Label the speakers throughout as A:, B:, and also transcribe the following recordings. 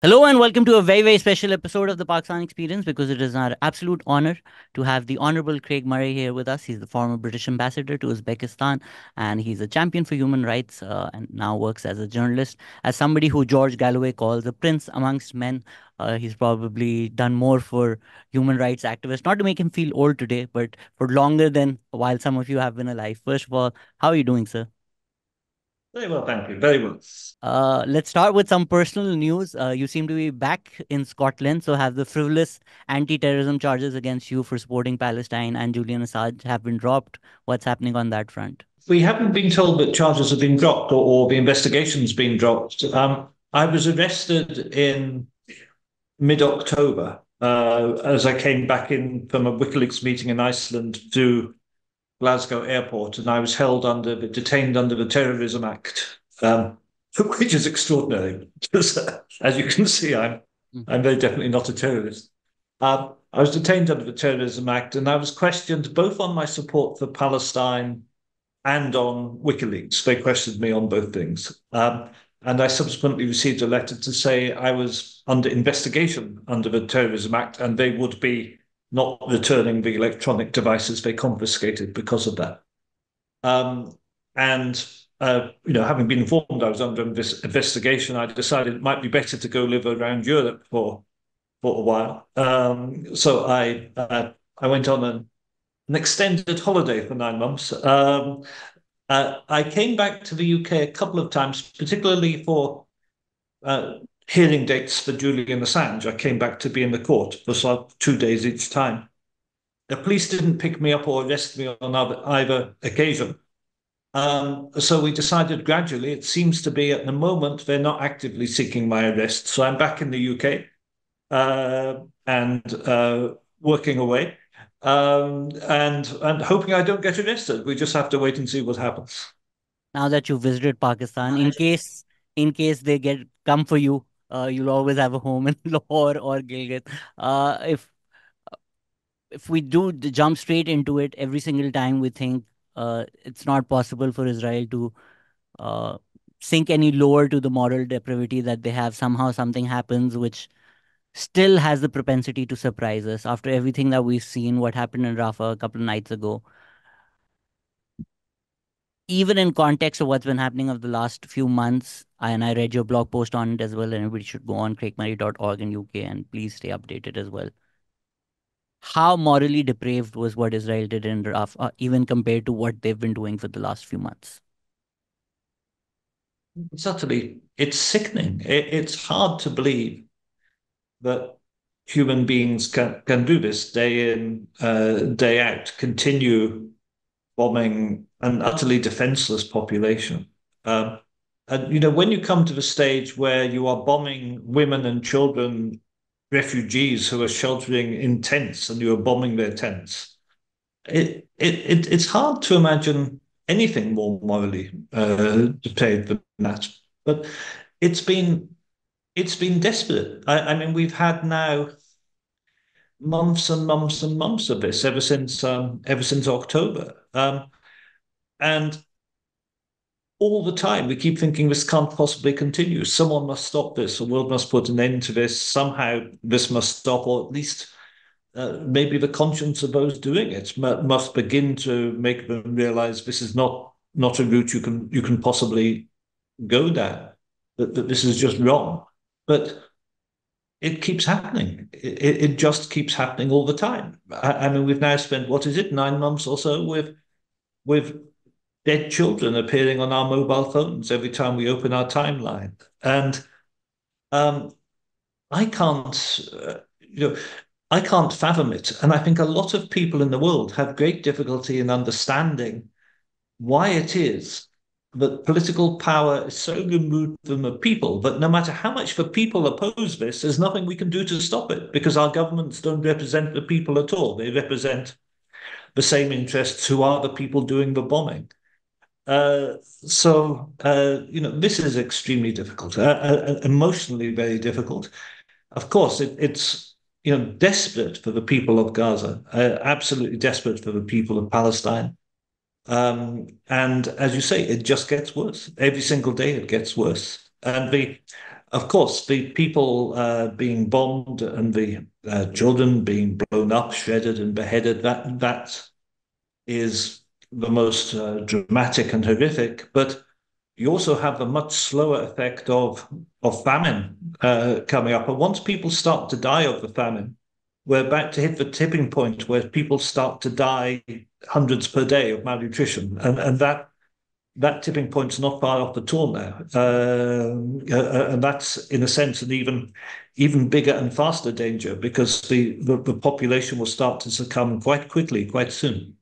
A: Hello and welcome to a very, very special episode of the Pakistan Experience because it is our absolute honor to have the Honorable Craig Murray here with us. He's the former British ambassador to Uzbekistan and he's a champion for human rights and now works as a journalist. As somebody who George Galloway calls a prince amongst men, he's probably done more for human rights activists, not to make him feel old today, but for longer than while some of you have been alive. First of all, how are you doing, sir?
B: Very well, thank you. Very well.
A: Let's start with some personal news. You seem to be back in Scotland, so have the frivolous anti-terrorism charges against you for supporting Palestine and Julian Assange have been dropped. What's happening on that front?
B: We haven't been told that charges have been dropped or the investigation's been dropped. I was arrested in mid-October as I came back in from a WikiLeaks meeting in Iceland to Glasgow Airport, and I was detained under the Terrorism Act, which is extraordinary. Because, as you can see,
A: Mm.
B: I'm very definitely not a terrorist. I was detained under the Terrorism Act, and I was questioned both on my support for Palestine and on WikiLeaks. They questioned me on both things. And I subsequently received a letter to say I was under investigation under the Terrorism Act, and they would be not returning the electronic devices they confiscated because of that. And having been informed I was under this investigation, I decided it might be better to go live around Europe for a while. So I went on an extended holiday for 9 months. I came back to the UK a couple of times, particularly for hearing dates for Julian Assange. I came back to be in the court for sort of 2 days each time. The police didn't pick me up or arrest me on either occasion. So we decided gradually, it seems to be at the moment, they're not actively seeking my arrest. So I'm back in the UK and working away and hoping I don't get arrested. We just have to wait and see what happens.
A: Now that you visited Pakistan, in case they get come for you, you'll always have a home in Lahore or Gilgit. If we do jump straight into it, every single time we think it's not possible for Israel to uh, sink any lower to the moral depravity that they have. Somehow something happens which still has the propensity to surprise us after everything that we've seen, what happened in Rafah a couple of nights ago. Even in context of what's been happening over the last few months, and I read your blog post on it as well, and everybody should go on craigmurray.org in UK and please stay updated as well. How morally depraved was what Israel did in Rafah, even compared to what they've been doing for the last few months?
B: It's sickening. It's hard to believe that human beings can do this day in, day out, continue bombing an utterly defenseless population. Um, and when you come to the stage where you are bombing women and children, refugees who are sheltering in tents, and you are bombing their tents, it's hard to imagine anything more morally depraved than that. But it's been it's been desperate. I mean, we've had now months and months and months of this ever since October. And all the time we keep thinking this can't possibly continue. Someone must stop this. The world must put an end to this. Somehow this must stop, or at least maybe the conscience of those doing it must begin to make them realize this is not a route you can possibly go down. That this is just wrong. But it keeps happening. It just keeps happening all the time. I mean, we've now spent, what is it, 9 months or so with dead children appearing on our mobile phones every time we open our timeline. And um, I can't, I can't fathom it. And I think a lot of people in the world have great difficulty in understanding why it is that political power is so removed from the people that no matter how much the people oppose this, there's nothing we can do to stop it because our governments don't represent the people at all. They represent the same interests who are the people doing the bombing. This is extremely difficult, emotionally very difficult. Of course, it's desperate for the people of Gaza, absolutely desperate for the people of Palestine. And as you say, it just gets worse. Every single day it gets worse. And of course, the people being bombed and the children being blown up, shredded, and beheaded, that is the most dramatic and horrific. But you also have the much slower effect of famine coming up. And once people start to die of the famine, we're about to hit the tipping point where people start to die hundreds per day of malnutrition, and that tipping point's not far off at all now. And that's, in a sense, an even bigger and faster danger because the population will start to succumb quite quickly, quite soon.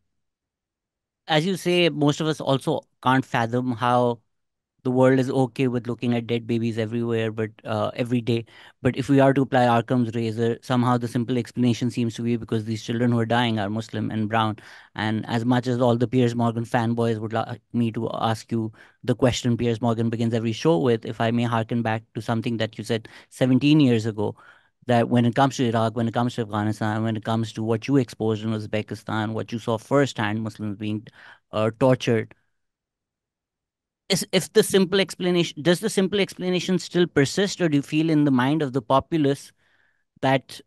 A: As you say, most of us also can't fathom how the world is okay with looking at dead babies everywhere, but every day. But if we are to apply Arkham's razor, somehow the simple explanation seems to be because these children who are dying are Muslim and brown. And as much as all the Piers Morgan fanboys would like me to ask you the question Piers Morgan begins every show with, if I may harken back to something that you said 17 years ago, that when it comes to Iraq, when it comes to Afghanistan, when it comes to what you exposed in Uzbekistan, what you saw firsthand, Muslims being tortured, is if the simple explanation does the simple explanation still persist, or do you feel in the mind of the populace that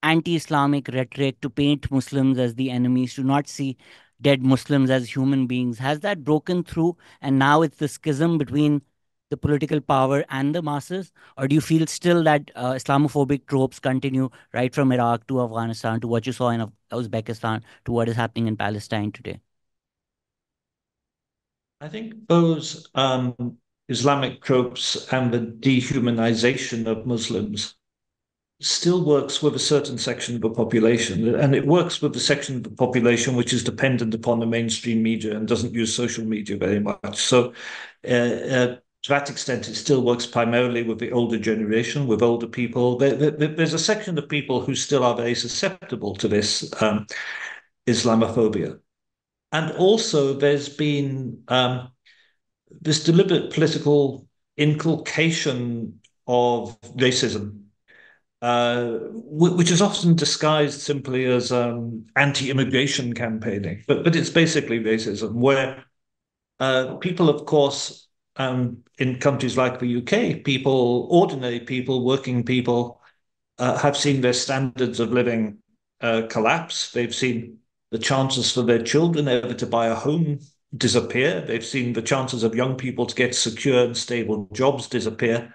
A: anti-Islamic rhetoric to paint Muslims as the enemies, to not see dead Muslims as human beings, has that broken through, and now it's the schism between the political power and the masses? Or do you feel still that Islamophobic tropes continue right from Iraq to Afghanistan to what you saw in Uzbekistan to what is happening in Palestine today?
B: I think those Islamic tropes and the dehumanization of Muslims still works with a certain section of the population, and it works with the section of the population which is dependent upon the mainstream media and doesn't use social media very much. So, to that extent, it still works primarily with the older generation, with older people. There's a section of people who still are very susceptible to this Islamophobia. And also, there's been this deliberate political inculcation of racism, which is often disguised simply as anti-immigration campaigning, but it's basically racism, where people, of course, in countries like the UK, people, ordinary people, working people, have seen their standards of living collapse. They've seen the chances for their children ever to buy a home disappear. They've seen the chances of young people to get secure and stable jobs disappear.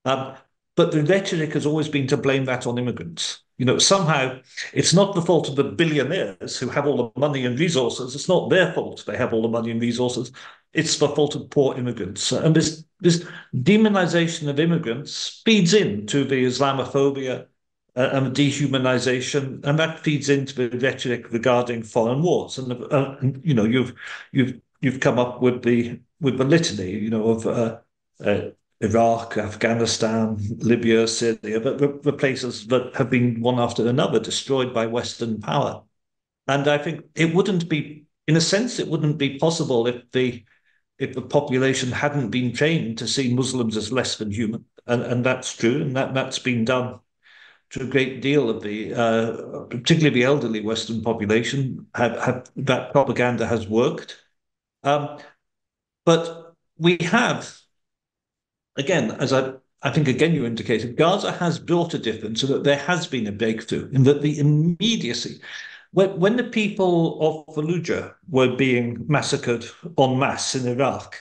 B: Um, but the rhetoric has always been to blame that on immigrants. Somehow it's not the fault of the billionaires who have all the money and resources. It's not their fault they have all the money and resources. It's the fault of poor immigrants. And this demonization of immigrants feeds into the Islamophobia and the dehumanization, and that feeds into the rhetoric regarding foreign wars. And you've come up with the litany, of Iraq, Afghanistan, Libya, Syria, but the places that have been one after another destroyed by Western power. And I think it wouldn't be, in a sense, it wouldn't be possible if the population hadn't been trained to see Muslims as less than human. And that's true, and that's been done to a great deal of the, particularly the elderly Western population, have that propaganda has worked. Um, but we have, again, as I think again you indicated, Gaza has brought a difference so that there has been a breakthrough in that the immediacy, when the people of Fallujah were being massacred en masse in Iraq,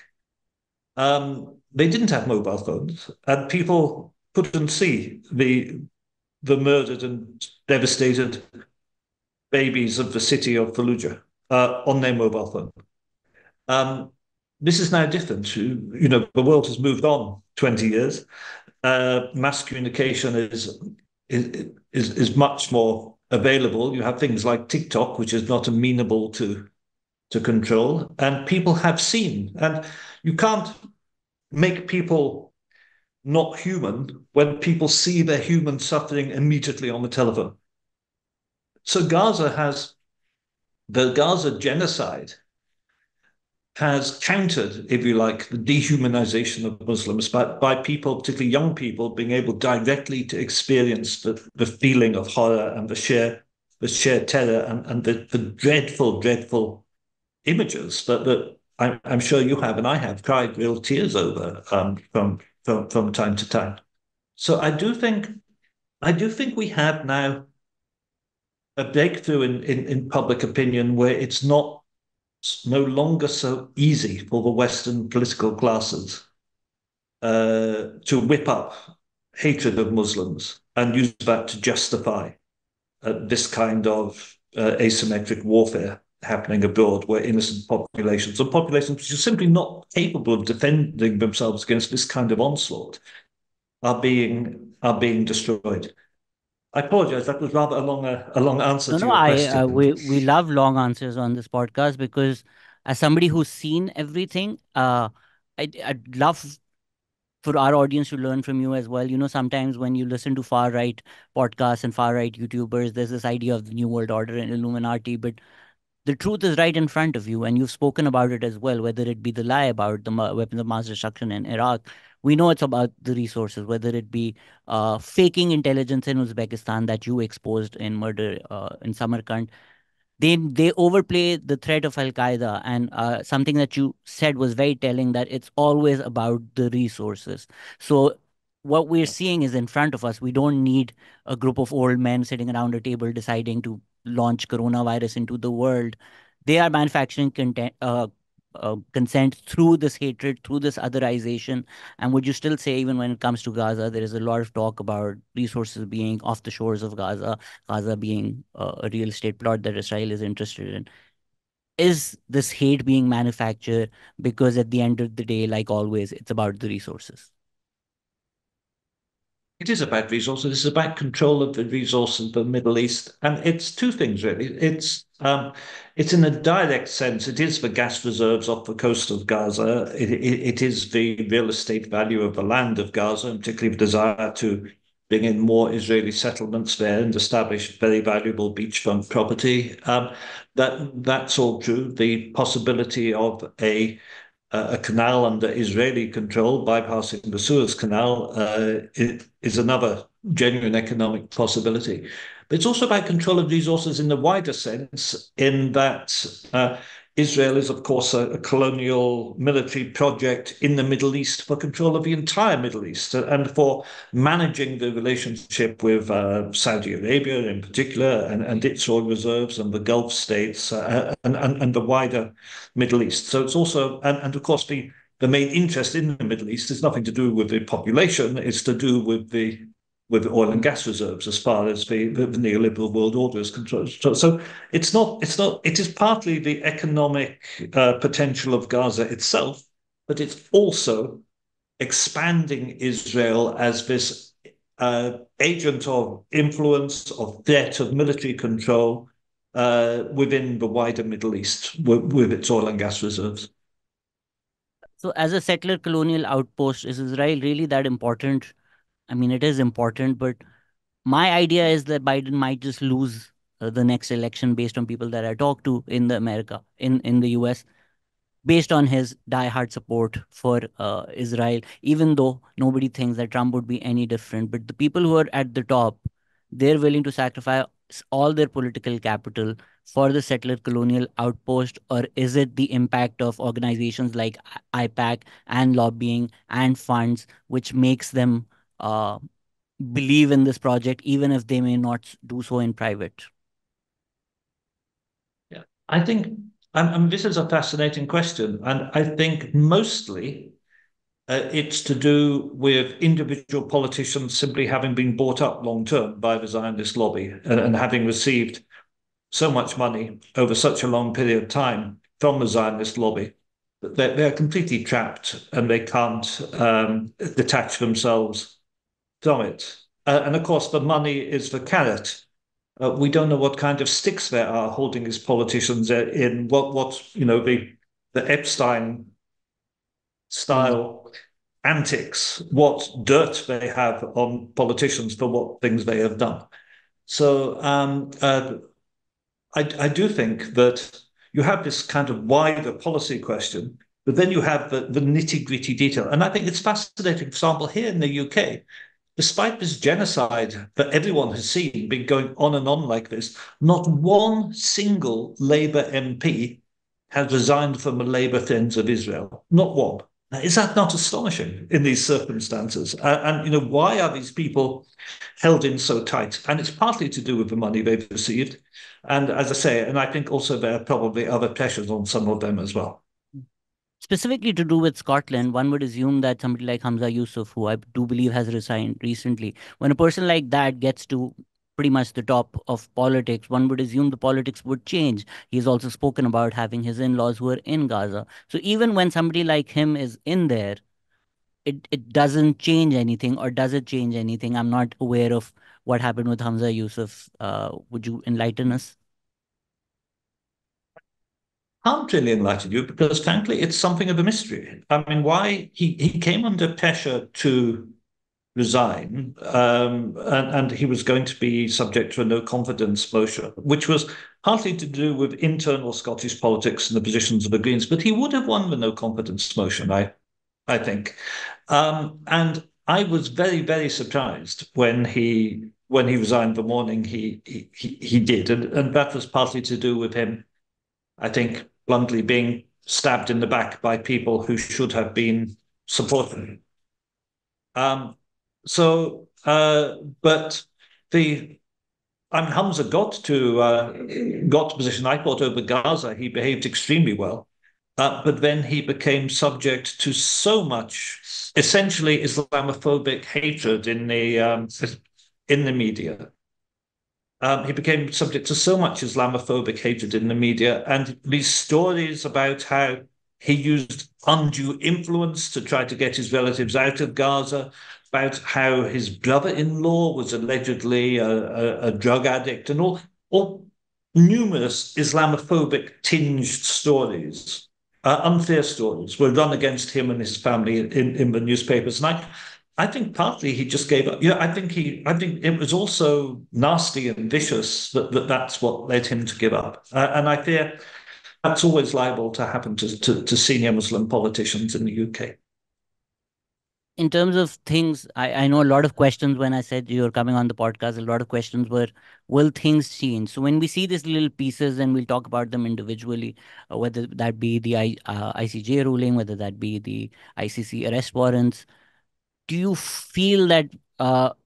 B: they didn't have mobile phones, and people couldn't see the murdered and devastated babies of the city of Fallujah on their mobile phone. Um, this is now different. The world has moved on 20 years. Mass communication is much more available. You have things like TikTok, which is not amenable to control, and people have seen. And you can't make people not human when people see their human suffering immediately on the telephone. So the Gaza genocide has countered, if you like, the dehumanization of Muslims by people, particularly young people, being able directly to experience the feeling of horror and the sheer terror and the dreadful, dreadful images that I'm sure you have and I have cried real tears over, from from time to time. So I do think we have now a breakthrough in public opinion where it's no longer so easy for the Western political classes to whip up hatred of Muslims and use that to justify this kind of asymmetric warfare happening abroad, where innocent populations or populations which are simply not capable of defending themselves against this kind of onslaught are being destroyed. I apologize. That was rather a long answer
A: No,
B: to
A: no,
B: your
A: I
B: question.
A: we love long answers on this podcast because as somebody who's seen everything, I'd love for our audience to learn from you as well. Sometimes when you listen to far right podcasts and far right YouTubers, there's this idea of the New World Order and Illuminati, but the truth is right in front of you, and you've spoken about it as well, whether it be the lie about the weapons of mass destruction in Iraq. We know it's about the resources, whether it be faking intelligence in Uzbekistan that you exposed in murder in Samarkand. They overplay the threat of Al Qaeda, and something that you said was very telling, that it's always about the resources. So what we're seeing is in front of us. We don't need a group of old men sitting around a table deciding to launch coronavirus into the world. They are manufacturing consent through this hatred, through this otherization. And would you still say, even when it comes to Gaza, there is a lot of talk about resources being off the shores of Gaza, Gaza being a real estate plot that Israel is interested in? Is this hate being manufactured because at the end of the day, like always, it's about the resources?
B: It is about resources. It's about control of the resources of the Middle East, and it's two things really. It's in a direct sense. It is the gas reserves off the coast of Gaza. It is the real estate value of the land of Gaza, and particularly the desire to bring in more Israeli settlements there and establish very valuable beachfront property. That's all true. The possibility of a canal under Israeli control, bypassing the Suez Canal, is another genuine economic possibility. But it's also about control of resources in the wider sense, in that Israel is, of course, a colonial military project in the Middle East for control of the entire Middle East and for managing the relationship with Saudi Arabia in particular and its oil reserves and the Gulf states and the wider Middle East. So it's also, and of course, the main interest in the Middle East is nothing to do with the population, it's to do with oil and gas reserves as far as the neoliberal world order is concerned. So it is partly the economic potential of Gaza itself, but it's also expanding Israel as this agent of influence, of threat, of military control within the wider Middle East with its oil and gas reserves.
A: So, as a settler colonial outpost, is Israel really that important? I mean, it is important, but my idea is that Biden might just lose the next election based on people that I talk to in the America, in the US, based on his diehard support for Israel, even though nobody thinks that Trump would be any different. But the people who are at the top, they're willing to sacrifice all their political capital for the settler colonial outpost, or is it the impact of organizations like IPAC and lobbying and funds which makes them believe in this project, even if they may not do so in private?
B: Yeah, I think this is a fascinating question, and I think mostly it's to do with individual politicians simply having been bought up long term by the Zionist lobby and having received so much money over such a long period of time from the Zionist lobby that they're completely trapped and they can't detach themselves from it. And of course, the money is the carrot. We don't know what kind of sticks there are holding these politicians in the Epstein
A: Mm.
B: style antics, what dirt they have on politicians for what things they have done. So I do think that you have this kind of wider policy question, but then you have the nitty gritty detail. And I think it's fascinating, for example, here in the UK, despite this genocide that everyone has seen been going on and on like this, not one single Labour MP has resigned from the Labour Friends of Israel. Not one. Is that not astonishing in these circumstances? Why are these people held in so tight? And it's partly to do with the money they've received. And as I say, and I think also there are probably other pressures on some of them as well.
A: Specifically to do with Scotland, one would assume that somebody like Hamza Yousouf, who I do believe has resigned recently, when a person like that gets to pretty much the top of politics, one would assume the politics would change. He's also spoken about having his in-laws who are in Gaza. So even when somebody like him is in there, it doesn't change anything, or does it change anything? I'm not aware of what happened with Hamza Yousouf. Would you enlighten us?
B: Can't really enlighten you because, frankly, it's something of a mystery. I mean, why he came under pressure to resign, and he was going to be subject to a no confidence motion, which was partly to do with internal Scottish politics and the positions of the Greens. But he would have won the no confidence motion, I think. And I was very, very surprised when he resigned the morning he did, and that was partly to do with him, I think, bluntly being stabbed in the back by people who should have been supporting him. Um, but the I mean, Hamza got to position. I thought over Gaza he behaved extremely well, but then he became subject to so much, essentially Islamophobic hatred in the media. He became subject to so much Islamophobic hatred in the media, and these stories about how he used undue influence to try to get his relatives out of Gaza, about how his brother-in-law was allegedly a drug addict, and all numerous Islamophobic tinged stories, unfair stories, were run against him and his family in the newspapers. And I think partly he just gave up. Yeah, I think it was also nasty and vicious that's what led him to give up. And I fear that's always liable to happen to senior Muslim politicians in the UK.
A: In terms of things, I know a lot of questions when I said you're coming on the podcast. A lot of questions were, will things change? So when we see these little pieces and we'll talk about them individually, whether that be the ICJ ruling, whether that be the ICC arrest warrants, do you feel that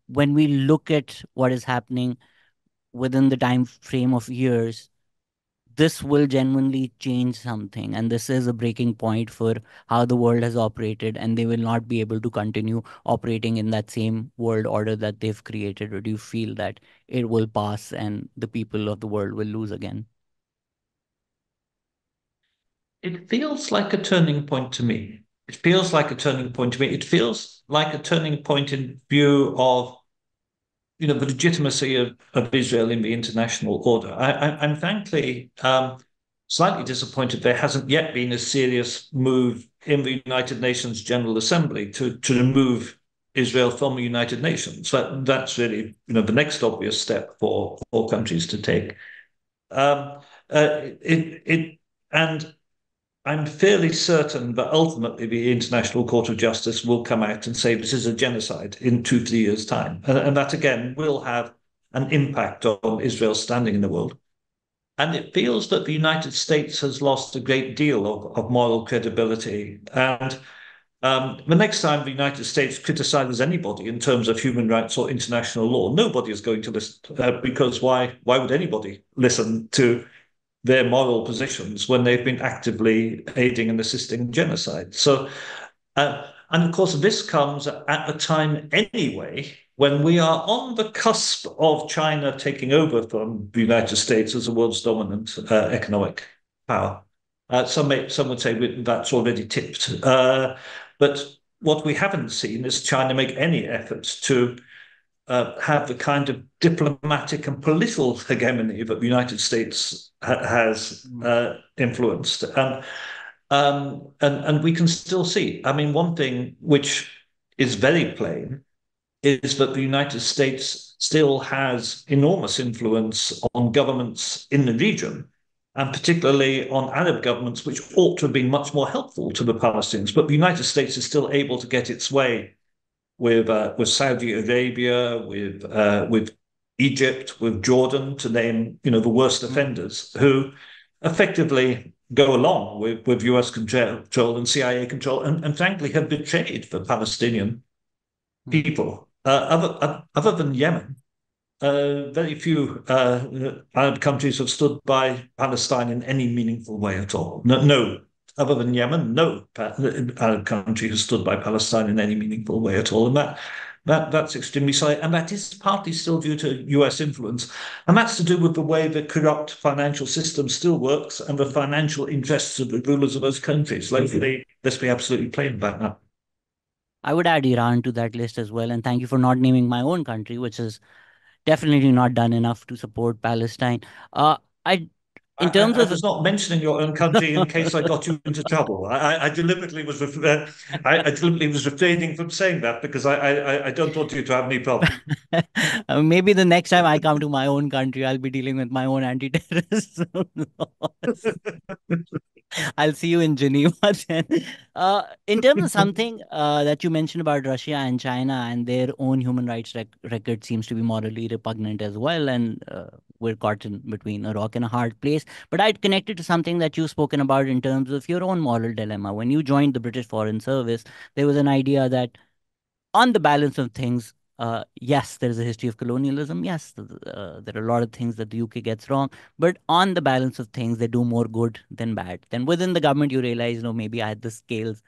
A: when we look at what is happening within the time frame of years, this will genuinely change something, and this is a breaking point for how the world has operated, and they will not be able to continue operating in that same world order that they've created? Or do you feel that it will pass and the people of the world will lose again?
B: It feels like a turning point to me. It feels like a turning point to me. It feels like a turning point in view of the legitimacy of Israel in the international order. I'm frankly slightly disappointed there hasn't yet been a serious move in the United Nations General Assembly to remove Israel from the United Nations. That's really the next obvious step for all countries to take. Um, and I'm fairly certain that ultimately the International Court of Justice will come out and say this is a genocide in 2, 3 years' time. And that, again, will have an impact on Israel's standing in the world. And it feels that the United States has lost a great deal of moral credibility. And the next time the United States criticizes anybody in terms of human rights or international law, nobody is going to listen, because why would anybody listen to their moral positions when they've been actively aiding and assisting genocide? And of course, this comes at a time anyway when we are on the cusp of China taking over from the United States as the world's dominant economic power. Some would say that's already tipped. But what we haven't seen is China make any efforts to have the kind of diplomatic and political hegemony that the United States has influenced. And we can still see. I mean, one thing which is very plain is that the United States still has enormous influence on governments in the region, and particularly on Arab governments, which ought to have been much more helpful to the Palestinians. But the United States is still able to get its way with Saudi Arabia, with Egypt, with Jordan, to name the worst offenders, who effectively go along with US control and CIA control, and frankly have betrayed the Palestinian
A: Hmm.
B: people. Other than Yemen, very few Arab countries have stood by Palestine in any meaningful way at all. No, no, other than Yemen, no Arab country has stood by Palestine in any meaningful way at all, and that's extremely sad, and that is partly still due to US influence, and that's to do with the way the corrupt financial system still works and the financial interests of the rulers of those countries. Let's be absolutely plain about that.
A: I would add Iran to that list as well. And thank you for not naming my own country, which is definitely not done enough to support Palestine. Uh, I, in terms
B: I
A: of
B: was not mentioning your own country in case I got you into trouble. I deliberately was I deliberately was refraining from saying that because I don't want you to have any problem.
A: maybe the next time I come to my own country, I'll be dealing with my own anti-terrorism laws. I'll see you in Geneva then. In terms of something that you mentioned about Russia and China and their own human rights record seems to be morally repugnant as well, and we're caught in between a rock and a hard place. But I'd connect it to something that you've spoken about in terms of your own moral dilemma. When you joined the British Foreign Service, there was an idea that on the balance of things, yes, there is a history of colonialism. Yes, there are a lot of things that the UK gets wrong. But on the balance of things, they do more good than bad. Then within the government, you realize, no, maybe I had the scales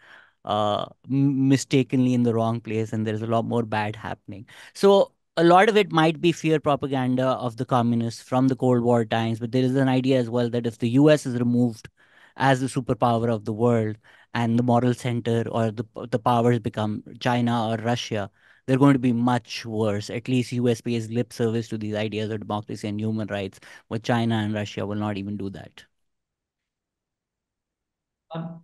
A: mistakenly in the wrong place, and there's a lot more bad happening. So a lot of it might be fear propaganda of the communists from the Cold War times, but there is an idea as well that if the US is removed as the superpower of the world, and the moral center or the powers become China or Russia, they're going to be much worse. At least US pays lip service to these ideas of democracy and human rights, but China and Russia will not even do that.
B: Um,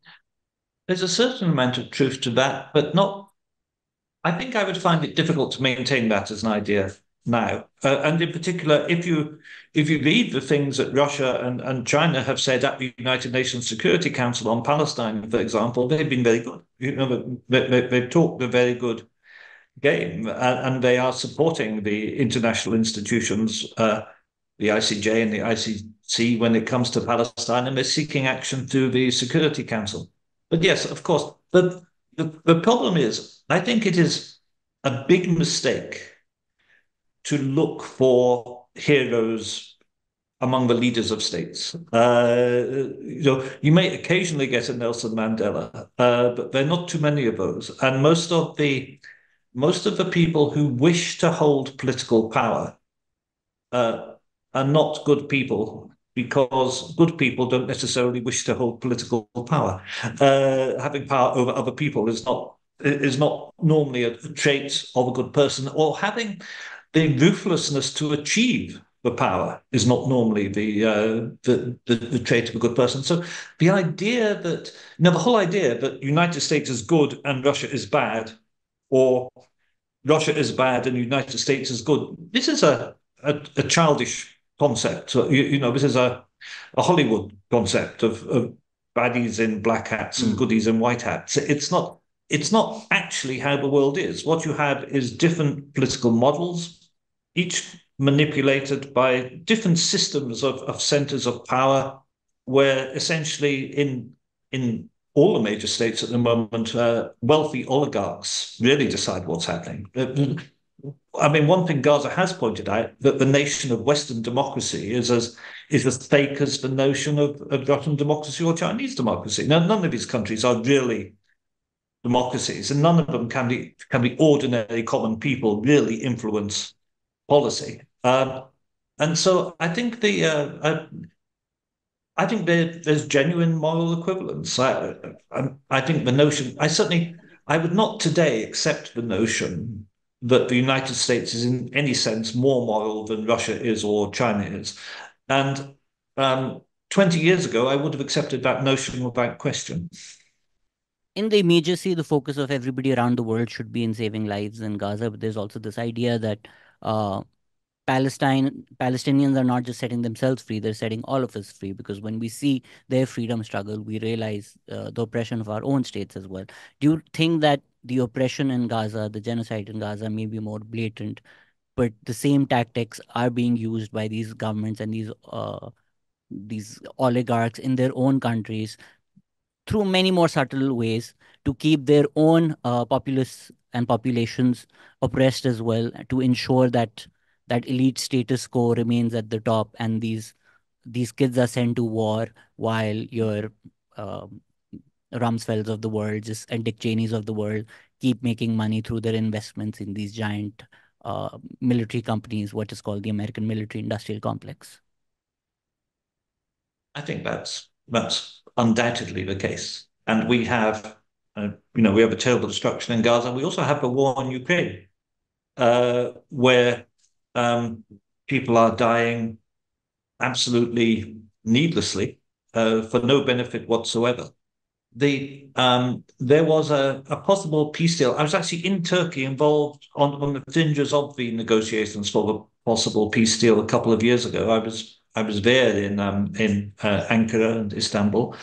B: there's a certain amount of truth to that, but not. I think I would find it difficult to maintain that as an idea now, and in particular, if you read the things that Russia and China have said at the United Nations Security Council on Palestine, for example, they've been very good. They've talked a very good game, and they are supporting the international institutions, the ICJ and the ICC, when it comes to Palestine, and they're seeking action through the Security Council. But yes, of course, the problem is, I think it is a big mistake to look for heroes among the leaders of states. You may occasionally get a Nelson Mandela, but there are not too many of those, and most of the people who wish to hold political power uh, are not good people because good people don't necessarily wish to hold political power. Having power over other people is not normally a trait of a good person, or having the ruthlessness to achieve the power is not normally the trait of a good person. So the idea that the whole idea that United States is good and Russia is bad, or Russia is bad and the United States is good. This is a childish concept. So, this is a Hollywood concept of baddies in black hats and
A: Hmm.
B: goodies in white hats. It's not actually how the world is. What you have is different political models, each manipulated by different systems of centers of power, where essentially in all the major states at the moment, wealthy oligarchs really decide what's happening. I mean, one thing Gaza has pointed out that the nation of Western democracy is as fake as the notion of Russian democracy or Chinese democracy. Now, none of these countries are really democracies, and none of them can be ordinary common people really influence policy. And so I think there's genuine moral equivalence. I think the notion, I would not today accept the notion that the United States is in any sense more moral than Russia is or China is. And 20 years ago, I would have accepted that notion without question.
A: In the immediacy, the focus of everybody around the world should be in saving lives in Gaza, but there's also this idea that uh, Palestinians are not just setting themselves free, they're setting all of us free, because when we see their freedom struggle, we realize the oppression of our own states as well. Do you think that the oppression in Gaza, the genocide in Gaza, may be more blatant, but the same tactics are being used by these governments and these these oligarchs in their own countries through many more subtle ways to keep their own populace and populations oppressed as well, to ensure that that elite status quo remains at the top, and these kids are sent to war while your um Rumsfelds of the world just and Dick Cheneys of the world keep making money through their investments in these giant military companies, what is called the American military industrial complex.
B: I think that's undoubtedly the case. And we have, we have a terrible destruction in Gaza. We also have the war in Ukraine, where um, people are dying absolutely needlessly for no benefit whatsoever. There was a possible peace deal. I was actually in Turkey, involved on the fringes of the negotiations for the possible peace deal a couple of years ago. I was there in Ankara and Istanbul,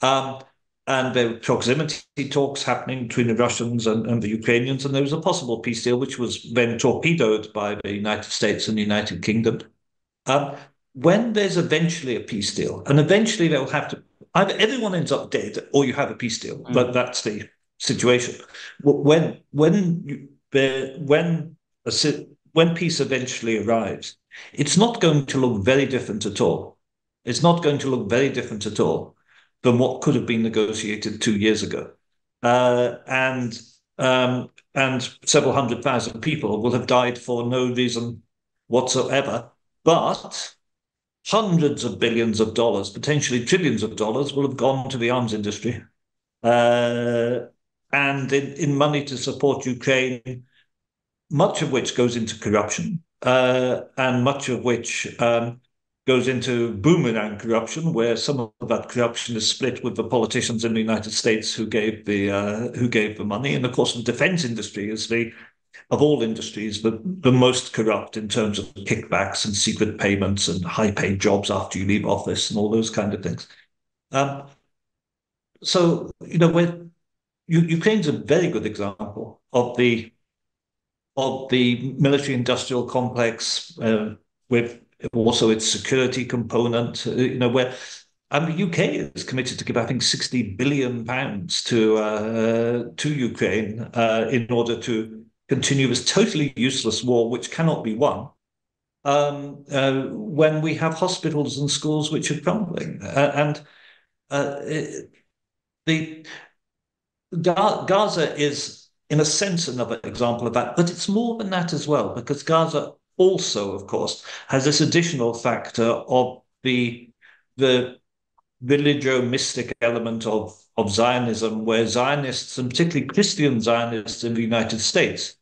B: um, and there were proximity talks happening between the Russians and the Ukrainians, and there was a possible peace deal which was then torpedoed by the United States and the United Kingdom. Um, when there's eventually a peace deal, and eventually they'll have to either everyone ends up dead or you have a peace deal. But
A: Mm.
B: that's the situation. A, when peace eventually arrives, it's not going to look very different at all. It's not going to look very different at all than what could have been negotiated 2 years ago. And several hundred thousand people will have died for no reason whatsoever. But hundreds of billions of dollars, potentially trillions of dollars, will have gone to the arms industry. Uh, and in money to support Ukraine, much of which goes into corruption, and much of which goes into boomerang corruption, where some of that corruption is split with the politicians in the United States who gave the money. And of course, the defense industry is the of all industries, the most corrupt in terms of kickbacks and secret payments and high paid jobs after you leave office and all those kind of things. Um, so, Ukraine's a very good example of the military industrial complex, with also its security component, where the UK is committed to give, I think, £60 billion to Ukraine in order to continue this totally useless war, which cannot be won. When we have hospitals and schools which are crumbling, and the Gaza is, in a sense, another example of that, but it's more than that as well, because Gaza also, of course, has this additional factor of the religio-mystic element of Zionism, where Zionists, and particularly Christian Zionists in the United States,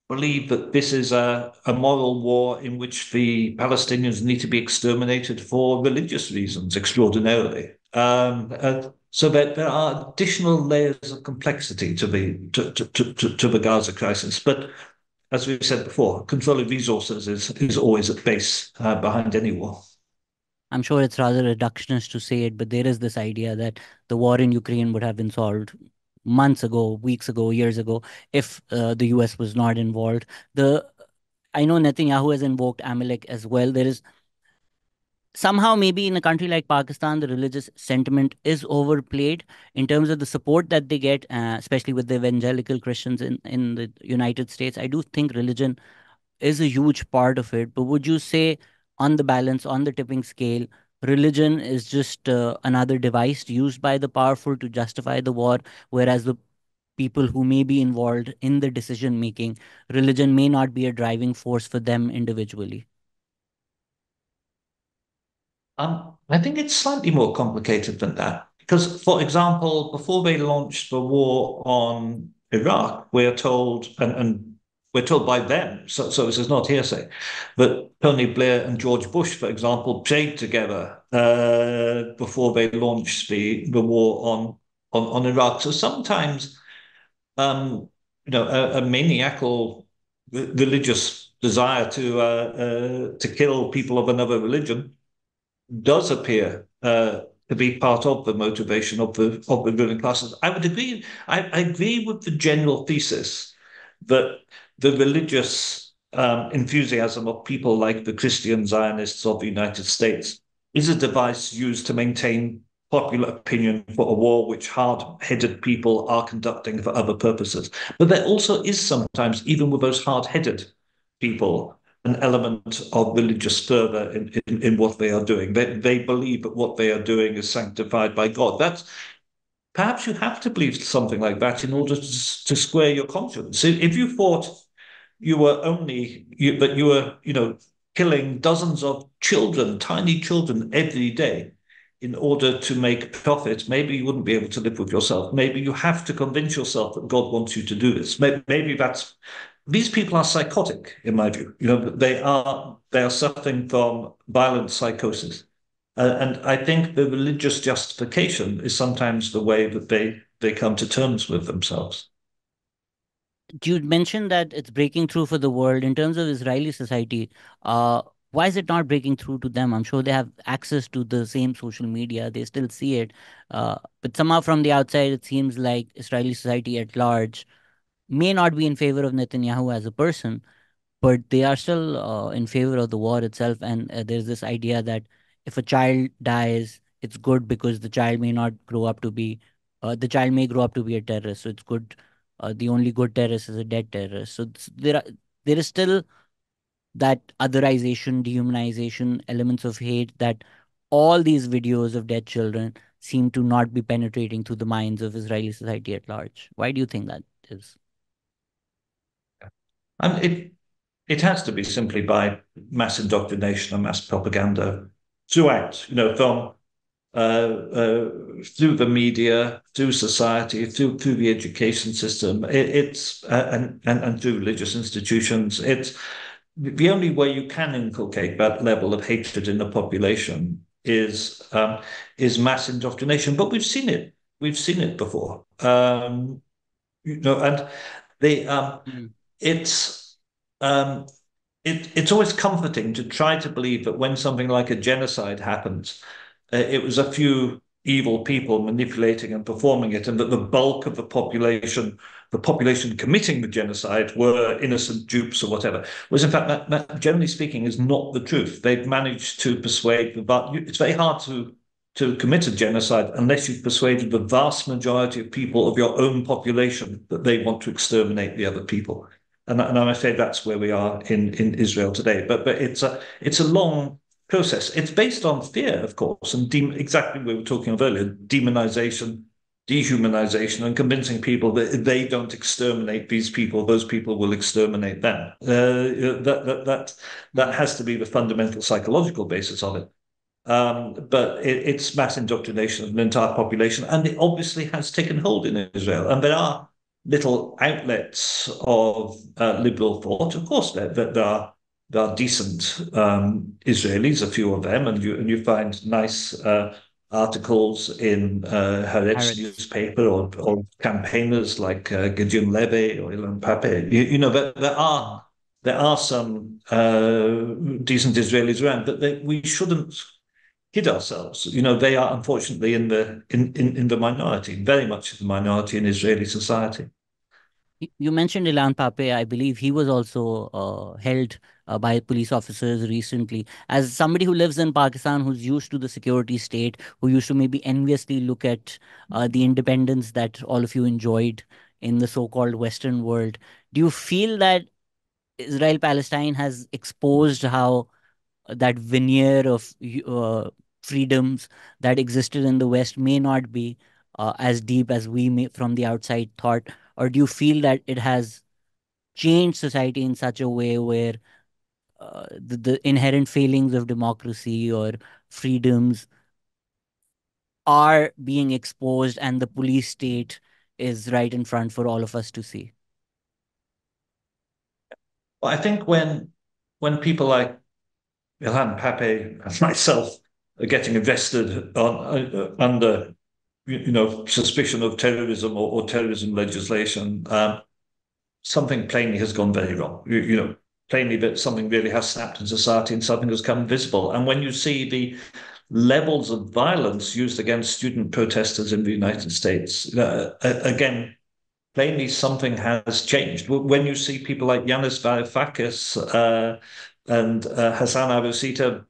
B: believe that this is a moral war in which the Palestinians need to be exterminated for religious reasons extraordinarily. So that there are additional layers of complexity to the Gaza crisis. But as we've said before, controlling resources is always at base behind any war.
A: I'm sure it's rather reductionist to say it, but there is this idea that the war in Ukraine would have been solved months ago, weeks ago, years ago, if the US was not involved. The I know Netanyahu has invoked Amalek as well. There is somehow, maybe in a country like Pakistan, the religious sentiment is overplayed in terms of the support that they get, especially with the evangelical Christians in the United States. I do think religion is a huge part of it. But would you say, on the balance, on the tipping scale, religion is just another device used by the powerful to justify the war, whereas the people who may be involved in the decision making, religion may not be a driving force for them individually?
B: I think it's slightly more complicated than that. Because, for example, before they launched the war on Iraq, we're told, and we're told by them, so this is not hearsay, that Tony Blair and George Bush, for example, prayed together before they launched the war on Iraq. So sometimes, a maniacal religious desire to kill people of another religion does appear to be part of the motivation of the ruling classes. I would agree. I agree with the general thesis that the religious enthusiasm of people like the Christian Zionists of the United States is a device used to maintain popular opinion for a war which hard-headed people are conducting for other purposes. But there also is sometimes, even with those hard-headed people, an element of religious fervor in what they are doing. They believe that what they are doing is sanctified by God. That's perhaps you have to believe something like that in order to square your conscience. If you thought you were that you were, killing dozens of children, tiny children every day in order to make profit, maybe you wouldn't be able to live with yourself. Maybe you have to convince yourself that God wants you to do this. Maybe that's these people are psychotic, in my view. They are suffering from violent psychosis. And I think the religious justification is sometimes the way that they come to terms with themselves.
A: You mentioned that it's breaking through for the world in terms of Israeli society. Uh, why is it not breaking through to them? I'm sure they have access to the same social media. They still see it. But somehow from the outside, it seems like Israeli society at large may not be in favor of Netanyahu as a person, but they are still in favor of the war itself. And there's this idea that if a child dies, it's good because the child may not grow up to be, the child may grow up to be a terrorist. So it's good. The only good terrorist is a dead terrorist. So there is still that otherization, dehumanization, elements of hate that all these videos of dead children seem to not be penetrating through the minds of Israeli society at large. Why do you think that is?
B: And it has to be simply by mass indoctrination and mass propaganda throughout, from through the media, through society, through the education system. It's and through religious institutions. It's the only way you can inculcate that level of hatred in the population is mass indoctrination. But we've seen it. We've seen it before. And they
A: Mm.
B: it's um, it's always comforting to try to believe that when something like a genocide happens, it was a few evil people manipulating and performing it, and that the bulk of the population committing the genocide, were innocent dupes or whatever. Whereas, in fact, that generally speaking is not the truth. They've managed to persuade but it's very hard to commit a genocide unless you've persuaded the vast majority of people of your own population that they want to exterminate the other people. And I'm afraid that's where we are in Israel today. But it's a long process. It's based on fear, of course, and exactly what we were talking about earlier: demonization, dehumanization, and convincing people that if they don't exterminate these people, those people will exterminate them. That has to be the fundamental psychological basis of it. But it's mass indoctrination of an entire population, and it obviously has taken hold in Israel. And there are little outlets of liberal thought. Of course, there are decent Israelis, a few of them, and you find nice articles in Haaretz
A: Harrods.
B: newspaper, or campaigners like Gideon Levy or Ilan Pape. There are some decent Israelis around, but we shouldn't kid ourselves. They are unfortunately in the minority, very much the minority in Israeli society.
A: You mentioned Ilan Pape. I believe he was also held by police officers recently. As somebody who lives in Pakistan, who's used to the security state, who used to maybe enviously look at the independence that all of you enjoyed in the so-called Western world, do you feel that Israel-Palestine has exposed how that veneer of freedoms that existed in the West may not be as deep as we may from the outside thought? Or do you feel that it has changed society in such a way where the inherent failings of democracy or freedoms are being exposed and the police state is right in front for all of us to see?
B: Well, I think when people like Ilhan Pape and myself are getting invested under suspicion of terrorism or terrorism legislation, something plainly has gone very wrong. Plainly that something really has snapped in society and something has come visible. And when you see the levels of violence used against student protesters in the United States, again, plainly something has changed. When you see people like Yanis Varoufakis and Hassan Abu Sita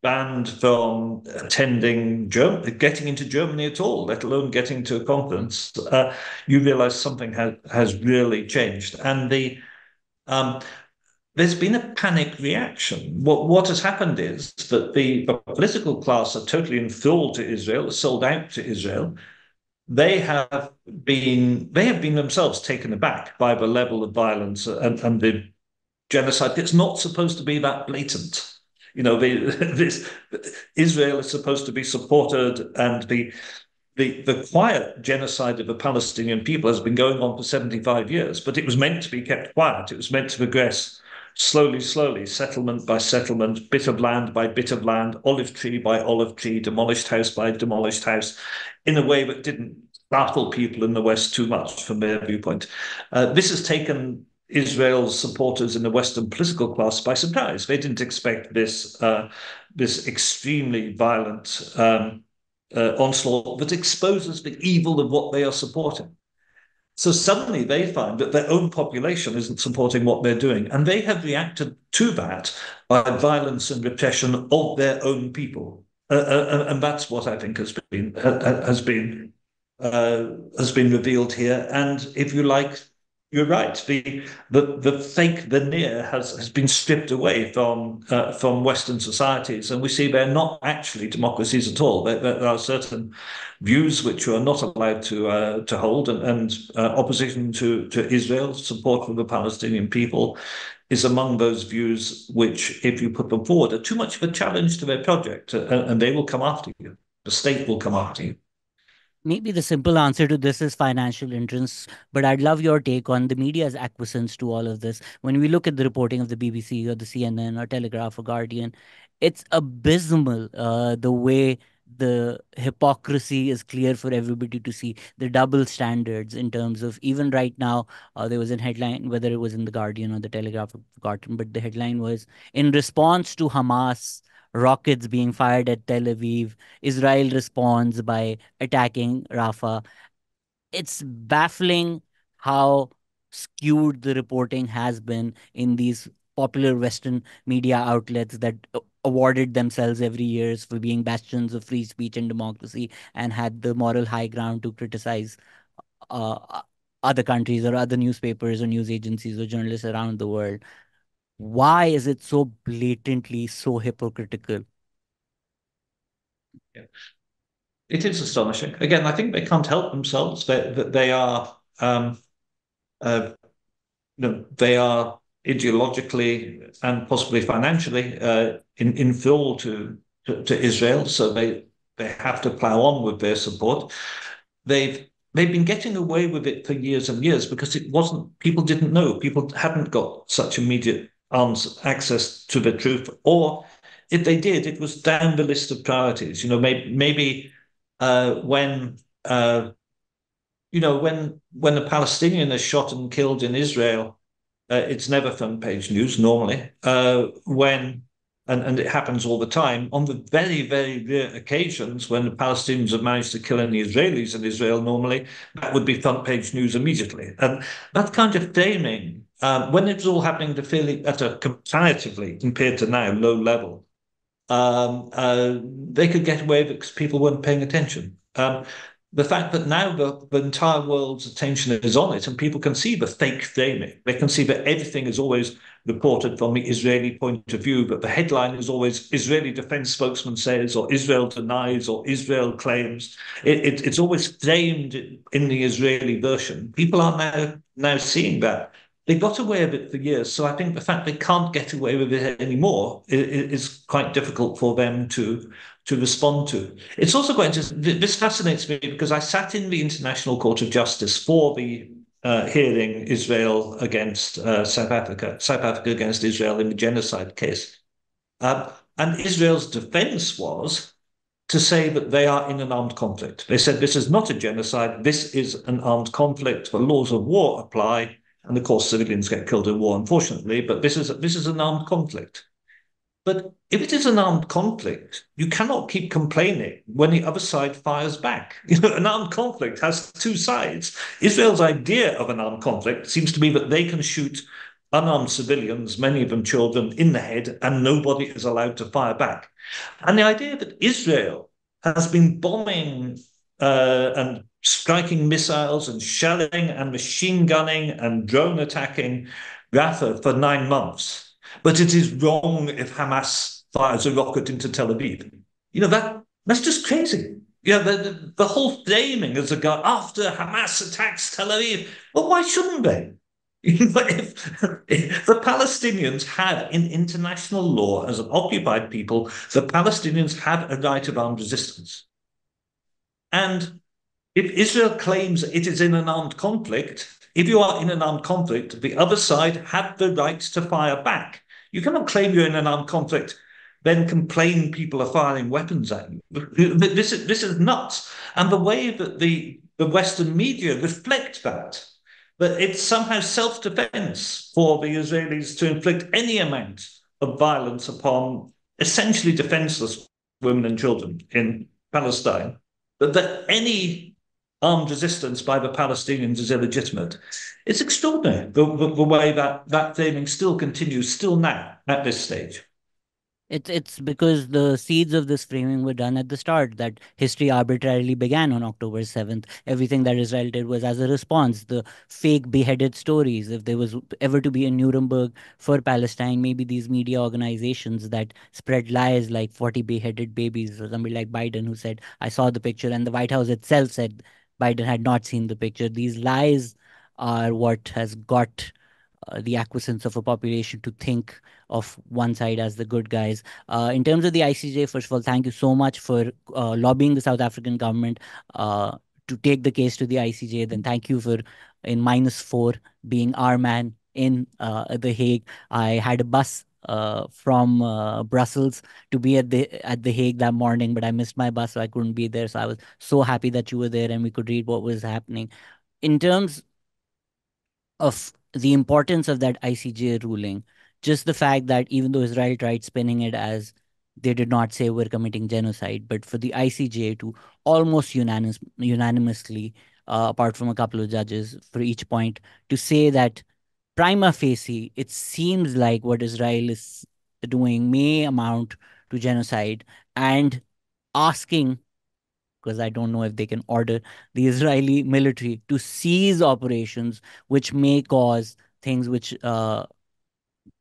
B: banned from getting into Germany at all, let alone getting to a conference, you realize something has really changed. And um, there's been a panic reaction. What has happened is that the political class are totally enthralled to Israel, sold out to Israel. They have been themselves taken aback by the level of violence and the genocide. It's not supposed to be that blatant. This Israel is supposed to be supported, and the quiet genocide of the Palestinian people has been going on for 75 years, but it was meant to be kept quiet. It was meant to progress slowly, slowly, settlement by settlement, bit of land by bit of land, olive tree by olive tree, demolished house by demolished house, in a way that didn't startle people in the West too much from their viewpoint. This has taken Israel's supporters in the Western political class by surprise. They didn't expect this extremely violent onslaught that exposes the evil of what they are supporting. So suddenly they find that their own population isn't supporting what they're doing, and they have reacted to that by violence and repression of their own people. And that's what I think has been revealed here. And if you like, you're right. The fake veneer has been stripped away from Western societies, and we see they're not actually democracies at all. There are certain views which you are not allowed to hold, and opposition to Israel, support for the Palestinian people, is among those views which, if you put them forward, are too much of a challenge to their project, and they will come after you. The state will come after you.
A: Maybe the simple answer to this is financial interests, but I'd love your take on the media's acquiescence to all of this. When we look at the reporting of the BBC or the CNN or Telegraph or Guardian, it's abysmal, the way the hypocrisy is clear for everybody to see, the double standards in terms of even right now. There was a headline, whether it was in the Guardian or the Telegraph, I've forgotten, but the headline was in response to Hamas rockets being fired at Tel Aviv, Israel responds by attacking Rafah. It's baffling how skewed the reporting has been in these popular Western media outlets that awarded themselves every year for being bastions of free speech and democracy and had the moral high ground to criticize uh, other countries or other newspapers or news agencies or journalists around the world. Why is it so blatantly so hypocritical?
B: Yeah. It is astonishing. Again, I think they can't help themselves. They are uh, they are ideologically and possibly financially in full to Israel, so they have to plow on with their support. They've been getting away with it for years and years because it wasn't people didn't know, people hadn't got such immediate arms access to the truth, or if they did, it was down the list of priorities. Maybe when when a Palestinian is shot and killed in Israel, it's never front page news normally. And it happens all the time. On the very, very rare occasions when the Palestinians have managed to kill any Israelis in Israel, normally that would be front page news immediately. And that kind of framing, when it's all happening to fairly at a comparatively, compared to now, low level, they could get away with it because people weren't paying attention. The fact that now the entire world's attention is on it and people can see the fake framing. They can see that everything is always reported from the Israeli point of view, but the headline is always Israeli defense spokesman says, or Israel denies, or Israel claims. It's always framed in the Israeli version. People are now seeing that. They got away with it for years. So I think the fact they can't get away with it anymore is quite difficult for them to respond to. It's also quite interesting. This fascinates me because I sat in the International Court of Justice for the hearing Israel against South Africa against Israel in the genocide case. And Israel's defense was to say that they are in an armed conflict. They said this is not a genocide, this is an armed conflict. The laws of war apply. And of course, civilians get killed in war, unfortunately, but this is an armed conflict. But if it is an armed conflict, you cannot keep complaining when the other side fires back. An armed conflict has two sides. Israel's idea of an armed conflict seems to be that they can shoot unarmed civilians, many of them children, in the head, and nobody is allowed to fire back. And the idea that Israel has been bombing and striking missiles and shelling and machine gunning and drone attacking Rafah for 9 months, but it is wrong if Hamas fires a rocket into Tel Aviv. That's just crazy. The whole framing as a guy after Hamas attacks Tel Aviv. Well, why shouldn't they? If the Palestinians had, in international law, as an occupied people, the Palestinians had a right of armed resistance. And if Israel claims it is in an armed conflict, if you are in an armed conflict, the other side have the right to fire back. You cannot claim you're in an armed conflict, then complain people are firing weapons at you. This is nuts. And the way that the Western media reflect that it's somehow self-defense for the Israelis to inflict any amount of violence upon essentially defenseless women and children in Palestine, that any armed resistance by the Palestinians is illegitimate. It's extraordinary the way that framing still continues, still now, at this stage.
A: It's because the seeds of this framing were done at the start, that history arbitrarily began on October 7th. Everything that Israel did was as a response. The fake beheaded stories, if there was ever to be a Nuremberg for Palestine, maybe these media organizations that spread lies like 40 beheaded babies, or somebody like Biden who said, I saw the picture, and the White House itself said Biden had not seen the picture. These lies are what has got the acquiescence of a population to think of one side as the good guys. In terms of the ICJ, first of all, thank you so much for lobbying the South African government to take the case to the ICJ. Then thank you for, in -4, being our man in The Hague. I had a bus from Brussels to be at the Hague that morning, but I missed my bus, so I couldn't be there. So I was so happy that you were there and we could read what was happening. In terms of the importance of that ICJ ruling, just the fact that even though Israel tried spinning it as they did not say we're committing genocide, but for the ICJ to almost unanimously, apart from a couple of judges for each point, to say that prima facie, it seems like what Israel is doing may amount to genocide, and asking, because I don't know if they can order the Israeli military to cease operations, which may cause things which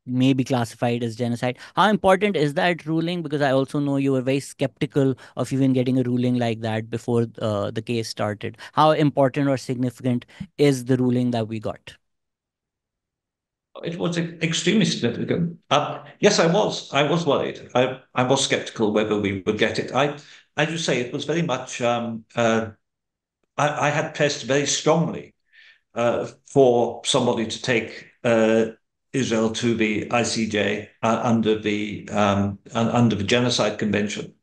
A: may be classified as genocide. How important is that ruling? Because I also know you were very skeptical of even getting a ruling like that before the case started. How important or significant is the ruling that we got?
B: It was extremely significant. Yes, I was. I was worried. I was skeptical whether we would get it. As you say, it was very much. I had pressed very strongly for somebody to take Israel to the ICJ under the Genocide Convention,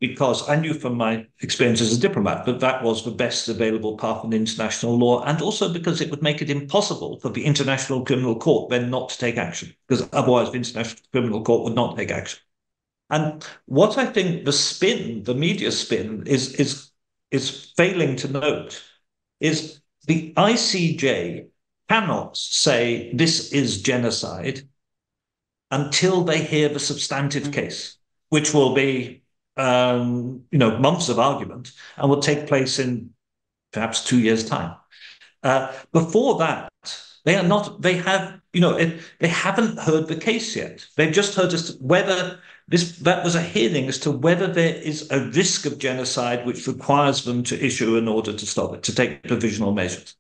B: because I knew from my experience as a diplomat that that was the best available path in international law, and also because it would make it impossible for the International Criminal Court then not to take action, because otherwise the International Criminal Court would not take action. And what I think the media spin, is failing to note is the ICJ cannot say this is genocide until they hear the substantive
A: Mhm.
B: case, which will be months of argument and will take place in perhaps 2 years' time. Before that, they are not. They have, they haven't heard the case yet. They've just heard as to whether that was a hearing as to whether there is a risk of genocide which requires them to issue an order to stop it, to take provisional measures.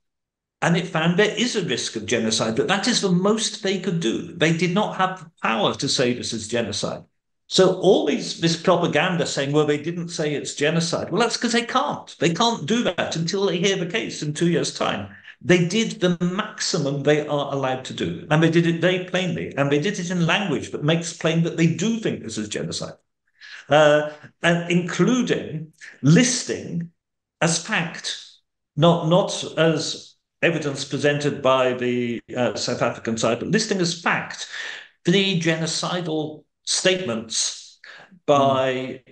B: And it found there is a risk of genocide, but that is the most they could do. They did not have the power to say this is genocide. So all this propaganda saying, well, they didn't say it's genocide. Well, that's because they can't. They can't do that until they hear the case in 2 years' time. They did the maximum they are allowed to do. And they did it very plainly. And they did it in language that makes plain that they do think this is genocide. Uh, and including listing as fact, not as evidence presented by the South African side, but listing as fact the genocidal statements
A: Mm.
B: by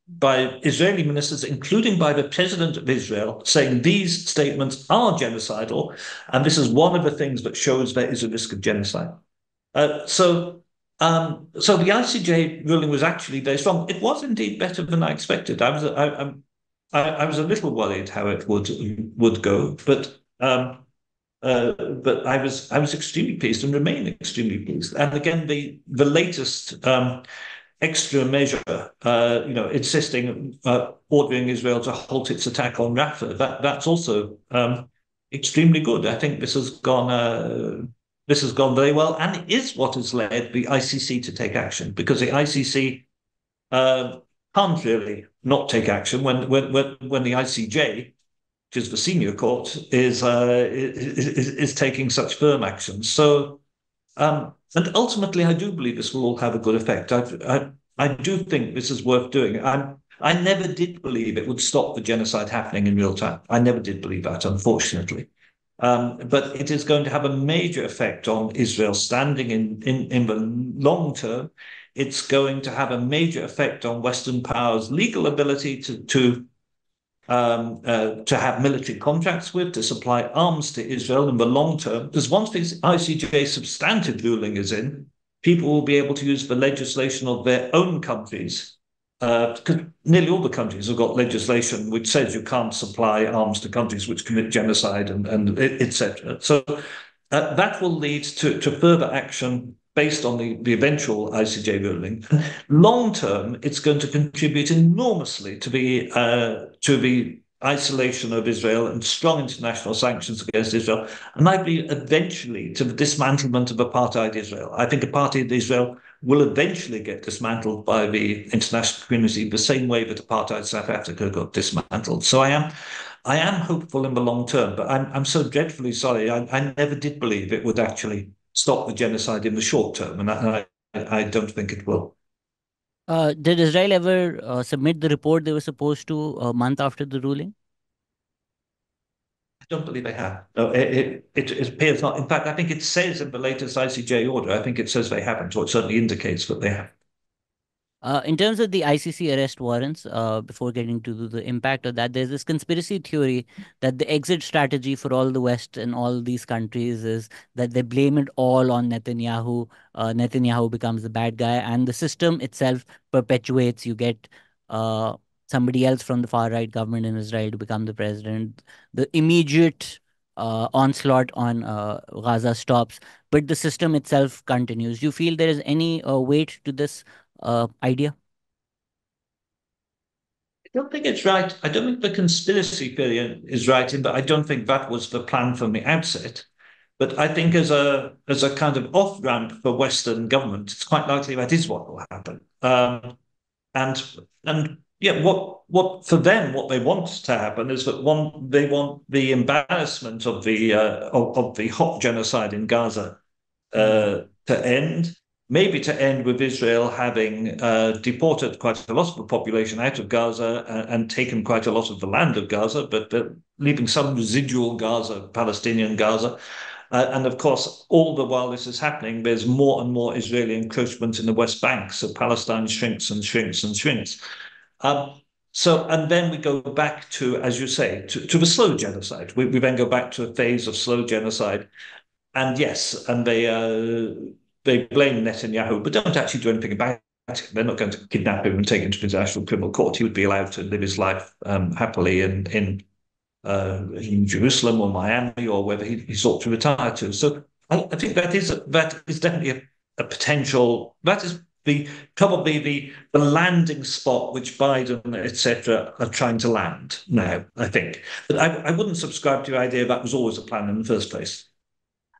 B: by Israeli ministers, including by the president of Israel, saying these statements are genocidal, and this is one of the things that shows there is a risk of genocide. So the ICJ ruling was actually very strong. It was indeed better than I expected. I was a little worried how it would go, but I was extremely pleased and remain extremely pleased. And again, the latest extra measure, insisting, ordering Israel to halt its attack on Rafah, that's also extremely good. I think this has gone very well, and is what has led the ICC to take action, because the ICC uh, can't really not take action when the ICJ, which is the senior court, is taking such firm action. So, and ultimately, I do believe this will all have a good effect. I do think this is worth doing. I never did believe it would stop the genocide happening in real time. I never did believe that, unfortunately. But it is going to have a major effect on Israel's standing in the long term. It's going to have a major effect on Western powers' legal ability to have military contracts with, to supply arms to Israel in the long term. Because once this ICJ substantive ruling is in, people will be able to use the legislation of their own countries. Because nearly all the countries have got legislation which says you can't supply arms to countries which commit genocide and etc. So that will lead to further action based on the eventual ICJ ruling. Long term, it's going to contribute enormously to the isolation of Israel and strong international sanctions against Israel, and I believe eventually to the dismantlement of apartheid Israel. I think apartheid Israel will eventually get dismantled by the international community the same way that apartheid South Africa got dismantled. So I am hopeful in the long term, but I'm so dreadfully sorry. I never did believe it would actually stop the genocide in the short term, and I don't think it will.
A: Did Israel ever submit the report they were supposed to a month after the ruling?
B: I don't believe they have. No, it appears not. In fact, I think it says in the latest ICJ order, I think it says they haven't, or it certainly indicates that they have.
A: In terms of the ICC arrest warrants, before getting to the impact of that, there's this conspiracy theory that the exit strategy for all the West and all these countries is that they blame it all on Netanyahu. Netanyahu becomes the bad guy, and the system itself perpetuates. You get somebody else from the far right government in Israel to become the president. The immediate onslaught on Gaza stops, but the system itself continues. Do you feel there is any weight to this idea?
B: I don't think it's right. I don't think the conspiracy theory is right, but I don't think that was the plan from the outset. But I think as a kind of off ramp for Western government, it's quite likely that is what will happen. And and yeah, what for them, what they want to happen is that they want the embarrassment of the hot genocide in Gaza to end, maybe to end with Israel having deported quite a lot of the population out of Gaza and taken quite a lot of the land of Gaza, but leaving some residual Gaza, Palestinian Gaza. And of course, all the while this is happening, there's more and more Israeli encroachment in the West Bank. So Palestine shrinks and shrinks and shrinks. And then we go back to, as you say, to the slow genocide. We then go back to a phase of slow genocide. And yes, and they blame Netanyahu, but don't actually do anything about it. They're not going to kidnap him and take him to the International Criminal Court. He would be allowed to live his life happily in Jerusalem or Miami or wherever he sought to retire to. So I think that is definitely a potential. That is probably the landing spot which Biden, etc., are trying to land now. I think, but I wouldn't subscribe to the idea that was always a plan in the first place.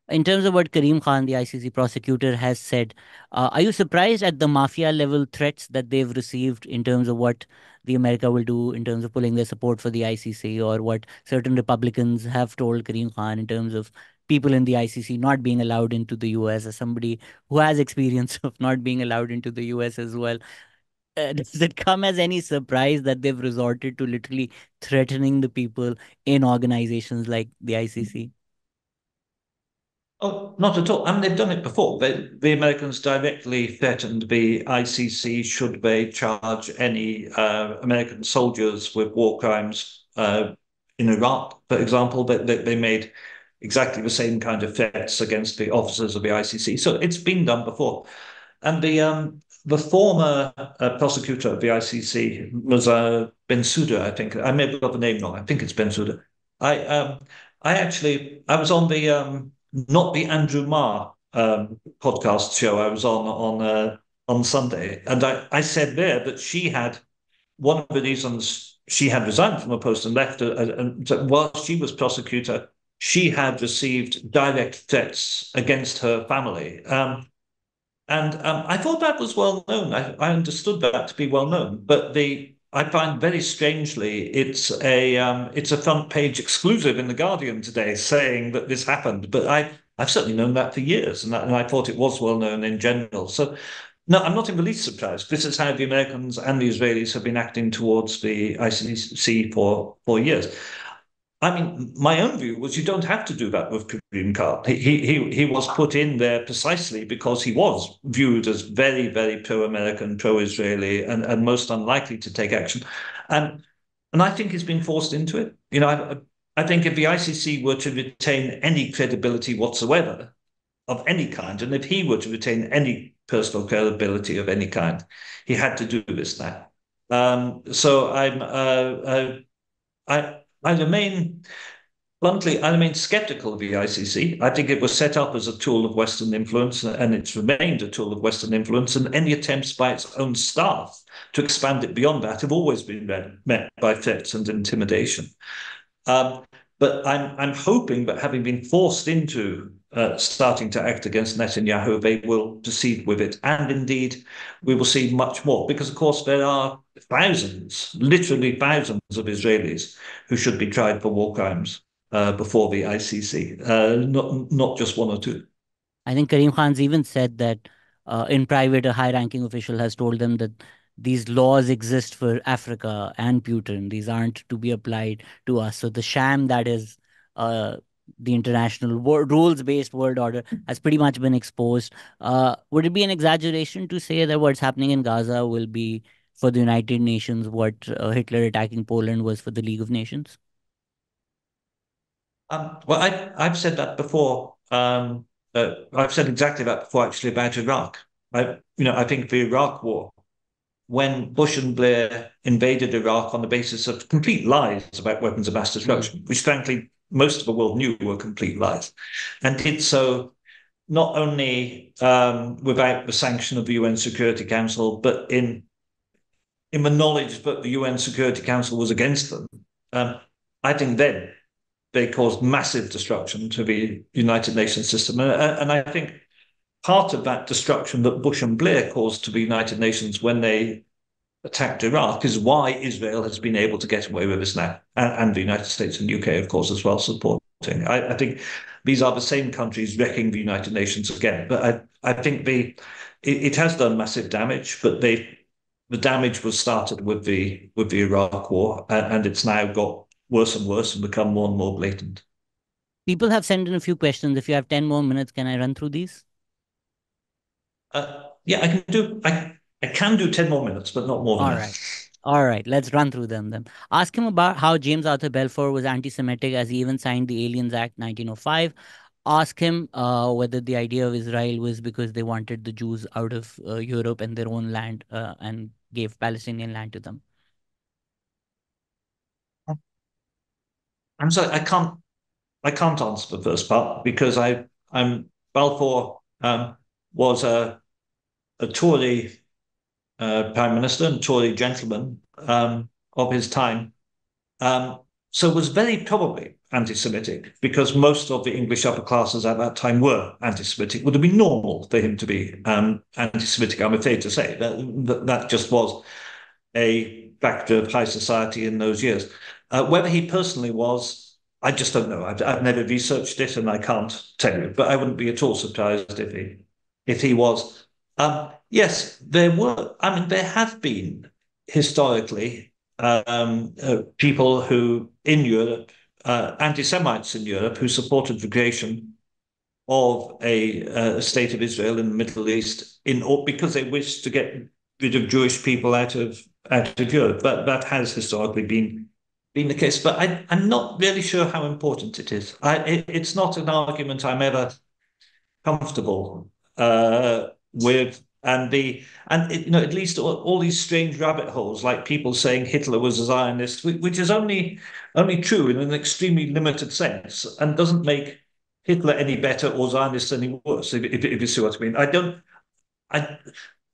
A: In terms of what Karim Khan, the ICC prosecutor, has said, are you surprised at the mafia level threats that they've received in terms of what the America will do in terms of pulling their support for the ICC, or what certain Republicans have told Karim Khan in terms of people in the ICC not being allowed into the US, as somebody who has experience of not being allowed into the US as well? Does it come as any surprise that they've resorted to literally threatening the people in organizations like the ICC?
B: Oh, not at all. I mean, they've done it before. The Americans directly threatened the ICC should they charge any American soldiers with war crimes in Iraq, for example. They made exactly the same kind of threats against the officers of the ICC. So it's been done before. And the former prosecutor of the ICC was Bensouda, I think. I may have got the name wrong. I think it's Bensouda. I I was on the not the Andrew Marr podcast show. I was on Sunday, and I said there that she had one of the reasons she had resigned from her post and left, and while she was prosecutor, she had received direct threats against her family. And I thought that was well known. I understood that to be well known, but I find very strangely it's a front page exclusive in the Guardian today saying that this happened. But I've certainly known that for years, and I thought it was well known in general. So no, I'm not in the least surprised. This is how the Americans and the Israelis have been acting towards the ICC for years. I mean, my own view was you don't have to do that with Karim Khan. He was put in there precisely because he was viewed as very, very pro-American, pro-Israeli, and most unlikely to take action. And and I think he's been forced into it. I think if the ICC were to retain any credibility whatsoever of any kind, and if he were to retain any personal credibility of any kind, he had to do this now. So I remain bluntly, I remain skeptical of the ICC. I think it was set up as a tool of Western influence, and it's remained a tool of Western influence. And any attempts by its own staff to expand it beyond that have always been met by threats and intimidation. Um, but I'm hoping that having been forced into starting to act against Netanyahu, they will proceed with it. And indeed, we will see much more because, of course, there are thousands, literally thousands of Israelis who should be tried for war crimes before the ICC, not just one or two.
A: I think Karim Khan's even said that in private, a high ranking official has told them that these laws exist for Africa and Putin. These aren't to be applied to us. So the sham that is uh, the international rules based world order has pretty much been exposed. Would it be an exaggeration to say that what's happening in Gaza will be for the United Nations what Hitler attacking Poland was for the League of Nations?
B: Well, I've said that before. I've said exactly that before, actually, about Iraq. I think the Iraq War, when Bush and Blair invaded Iraq on the basis of complete lies about weapons of mass
A: Mm.
B: destruction, which frankly most of the world knew were complete lies, and did so not only without the sanction of the UN Security Council, but in the knowledge that the UN Security Council was against them. I think then they caused massive destruction to the United Nations system, and I think part of that destruction that Bush and Blair caused to the United Nations when they attacked Iraq is why Israel has been able to get away with this now, and the United States and UK, of course, as well, supporting. I think these are the same countries wrecking the United Nations again. But I think it has done massive damage, but the damage was started with the Iraq War, and it's now got worse and worse and become more and more blatant.
A: People have sent in a few questions. If you have 10 more minutes, can I run through these?
B: Yeah, I can do 10 more minutes, but not more than
A: All
B: that.
A: right. All right, let's run through them then. Ask him about how James Arthur Balfour was anti Semitic as he even signed the Aliens Act 1905. Ask him whether the idea of Israel was because they wanted the Jews out of Europe and their own land and gave Palestinian land to them.
B: I'm sorry, I can't answer the first part because I'm Balfour was a Tory prime minister and Tory gentleman of his time, um, so was very probably anti-Semitic because most of the English upper classes at that time were anti-Semitic. Would have been normal for him to be anti-Semitic. I'm afraid to say that just was a factor of high society in those years. Whether he personally was, I just don't know. I've never researched it, and I can't tell you. But I wouldn't be at all surprised if he was. Yes, there were. I mean, there have been historically people who in Europe, anti-Semites in Europe, who supported the creation of a state of Israel in the Middle East because they wish to get rid of Jewish people out of Europe. That has historically been the case, but I'm not really sure how important it is. It's not an argument I'm ever comfortable with, it leads to all these strange rabbit holes, like people saying Hitler was a Zionist, which is only true in an extremely limited sense, and doesn't make Hitler any better or Zionist any worse. If you see what I mean, I don't. I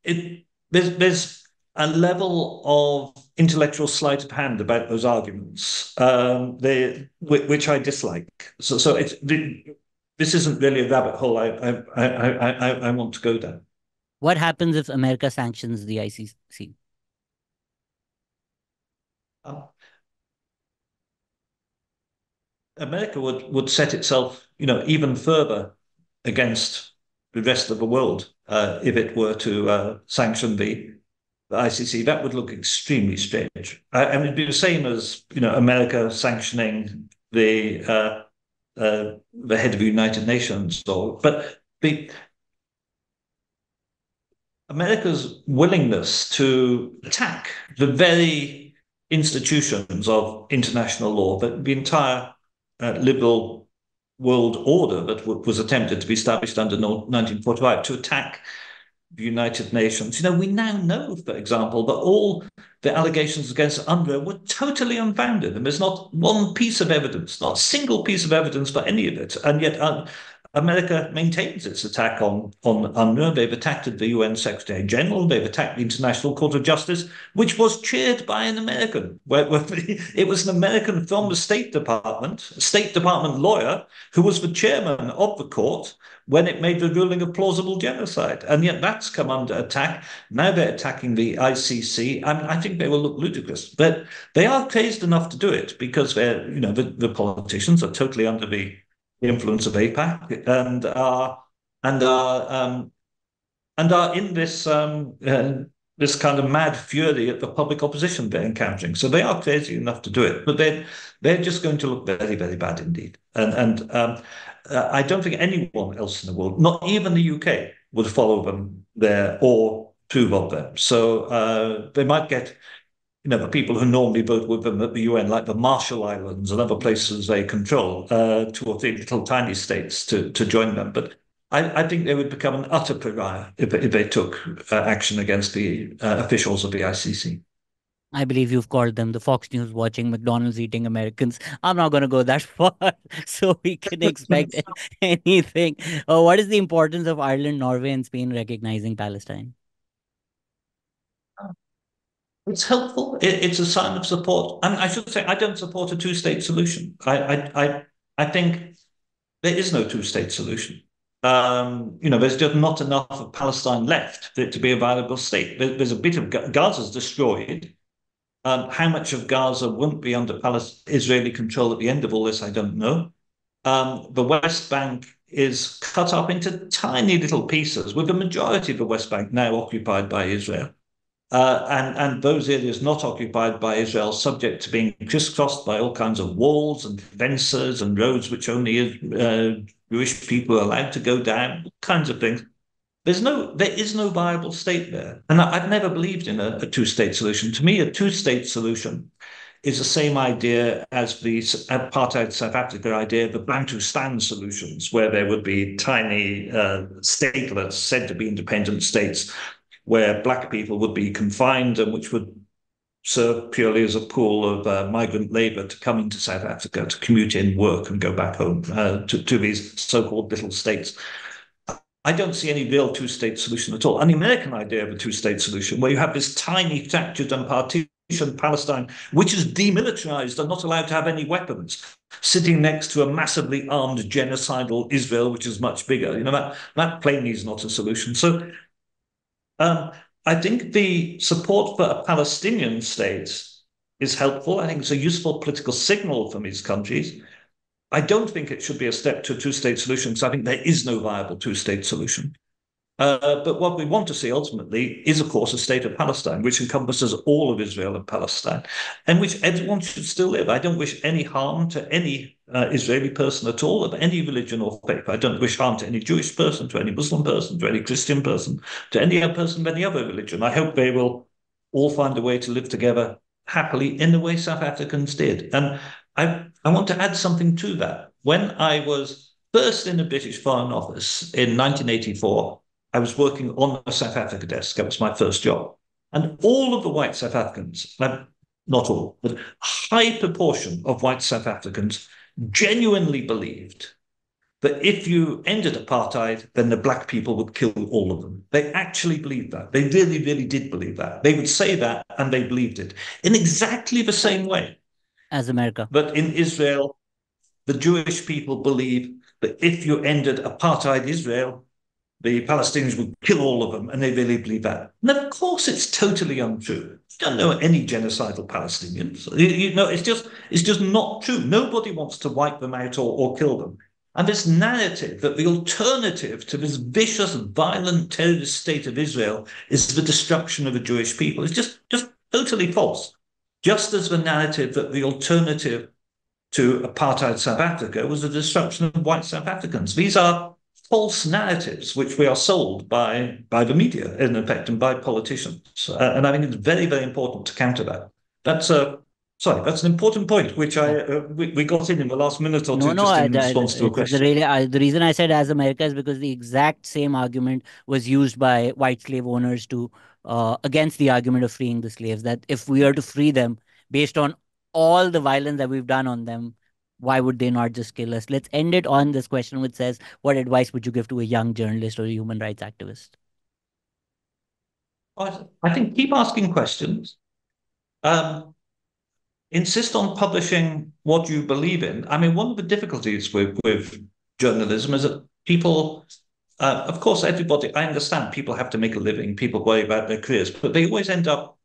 B: it there's a level of intellectual sleight of hand about those arguments, which I dislike. So this isn't really a rabbit hole I want to go down.
A: What happens if America sanctions the ICC?
B: Um, America would set itself, even further against the rest of the world if it were to sanction the ICC. That would look extremely strange. It'd be the same as America sanctioning the head of the United Nations, but the America's willingness to attack the very institutions of international law, the entire liberal world order that was attempted to be established under 1945, to attack the United Nations. We now know, for example, that all the allegations against UNRWA were totally unfounded, and there's not one piece of evidence, not a single piece of evidence for any of it. And yet America maintains its attack on UNRWA. They've attacked the UN Secretary General. They've attacked the International Court of Justice, which was chaired by an American. It was an American from the State Department, a State Department lawyer, who was the chairman of the court when it made the ruling of plausible genocide. And yet that's come under attack. Now they're attacking the ICC. I think they will look ludicrous, but they are crazed enough to do it because the politicians are totally under the influence of AIPAC and are in this kind of mad fury at the public opposition they're encountering. So they are crazy enough to do it, but they're just going to look very, very bad indeed. I don't think anyone else in the world, not even the UK, would follow them there or approve of them. So they might get the people who normally vote with them at the UN, like the Marshall Islands and other places they control, 2 or 3 little tiny states to join them. But I think they would become an utter pariah if they took action against the officials of the ICC.
A: I believe you've called them the Fox News watching, McDonald's eating Americans. I'm not going to go that far, so we can expect anything. What is the importance of Ireland, Norway, and Spain recognizing Palestine?
B: It's helpful. It's a sign of support. I should say I don't support a two-state solution. I think there is no two-state solution. There's just not enough of Palestine left for it to be a viable state. There's a bit of Gaza's destroyed. How much of Gaza won't be under Israeli control at the end of all this, I don't know. The West Bank is cut up into tiny little pieces, with the majority of the West Bank now occupied by Israel. And those areas not occupied by Israel, subject to being crisscrossed by all kinds of walls and fences and roads which only Jewish people are allowed to go down, all kinds of things. There is no viable state there. And I've never believed in a two-state solution. To me, a two-state solution is the same idea as the apartheid South Africa idea, the Bantustan solutions, where there would be tiny statelets said to be independent states, where black people would be confined and which would serve purely as a pool of migrant labor to come into South Africa, to commute in, work, and go back home to these so-called little states. I don't see any real two-state solution at all. An American idea of a two-state solution, where you have this tiny fractured and partitioned Palestine, which is demilitarized and not allowed to have any weapons, sitting next to a massively armed genocidal Israel, which is much bigger. That plainly is not a solution. So I think the support for a Palestinian state is helpful. I think it's a useful political signal from these countries. I don't think it should be a step to a two-state solution, because I think there is no viable two-state solution. But what we want to see ultimately is, of course, a state of Palestine, which encompasses all of Israel and Palestine, and which everyone should still live. I don't wish any harm to any Israeli person at all, of any religion or faith. I don't wish harm to any Jewish person, to any Muslim person, to any Christian person, to any other person of any other religion. I hope they will all find a way to live together happily in the way South Africans did. And I want to add something to that. When I was first in the British Foreign Office in 1984, I was working on a South Africa desk. That was my first job. And all of the white South Africans, not all, but a high proportion of white South Africans genuinely believed that if you ended apartheid, then the black people would kill all of them. They actually believed that. They really, really did believe that. They would say that and they believed it in exactly the same way.
A: as America.
B: But in Israel, the Jewish people believe that if you ended apartheid Israel, the Palestinians would kill all of them, and they really believe that. And of course, it's totally untrue. You don't know any genocidal Palestinians. It's just not true. Nobody wants to wipe them out or kill them. And this narrative that the alternative to this vicious, violent, terrorist state of Israel is the destruction of the Jewish people is just totally false. Just as the narrative that the alternative to apartheid South Africa was the destruction of white South Africans. These are false narratives which we are sold by the media, in effect, and by politicians. And I think it's very, very important to counter that. That's a that's an important point which
A: Yeah.
B: we got in the last minute or
A: No,
B: two,
A: no.
B: just in response to a
A: It's
B: question.
A: the reason I said as America is because the exact same argument was used by white slave owners to against the argument of freeing the slaves. That if we are to free them based on all the violence that we've done on them, why would they not just kill us? Let's end it on this question, which says, "What advice would you give to a young journalist or a human rights activist?"
B: I think keep asking questions. Um, Insist on publishing what you believe in. I mean, one of the difficulties with journalism is that people, of course, everybody, I understand people have to make a living, people worry about their careers, but they always end up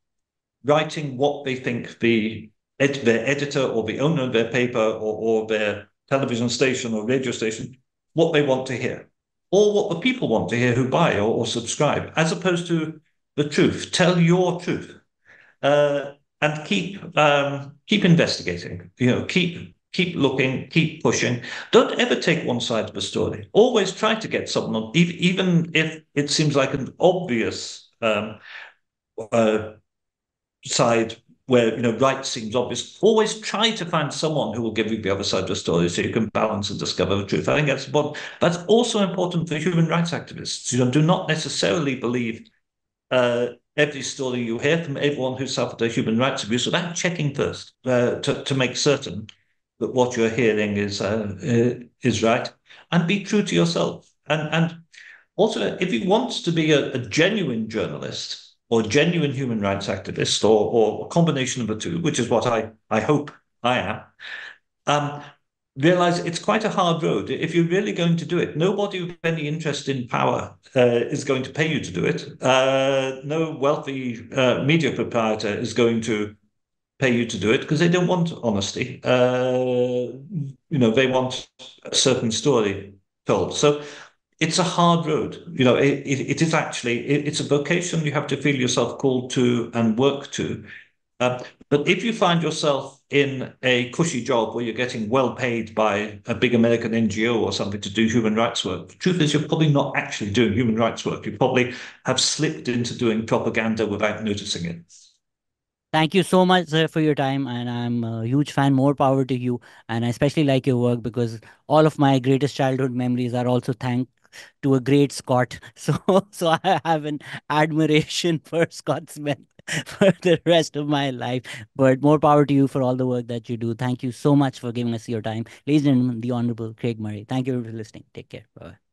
B: writing what they think their editor or the owner of their paper or their television station or radio station, what they want to hear, or what the people want to hear who buy or subscribe, as opposed to the truth. Tell your truth. Uh, and keep investigating. Keep looking, keep pushing. Don't ever take one side of the story. Always try to get someone on, even if it seems like an obvious uh, side where right seems obvious. Always try to find someone who will give you the other side of the story, so you can balance and discover the truth. I think that's important. That's also important for human rights activists. Do not necessarily believe uh, every story you hear from everyone who suffered a human rights abuse without checking first to make certain that what you're hearing is right, and be true to yourself. And also, if you want to be a genuine journalist or genuine human rights activist or a combination of the two, which is what I hope I am, um, realize it's quite a hard road. If you're really going to do it, nobody with any interest in power is going to pay you to do it. No wealthy media proprietor is going to pay you to do it because they don't want honesty. They want a certain story told. So it's a hard road. It is actually it's a vocation you have to feel yourself called to and work to. Um, but if you find yourself in a cushy job where you're getting well paid by a big American NGO or something to do human rights work, the truth is you're probably not actually doing human rights work. You probably have slipped into doing propaganda without noticing it.
A: Thank you so much, sir, for your time, and I'm a huge fan. More power to you, and I especially like your work because all of my greatest childhood memories are also thanks to a great Scot. So I have an admiration for Scotsmen for the rest of my life. But more power to you for all the work that you do. Thank you so much for giving us your time, ladies and gentlemen. The Honorable Craig Murray. Thank you for listening. Take care. Bye.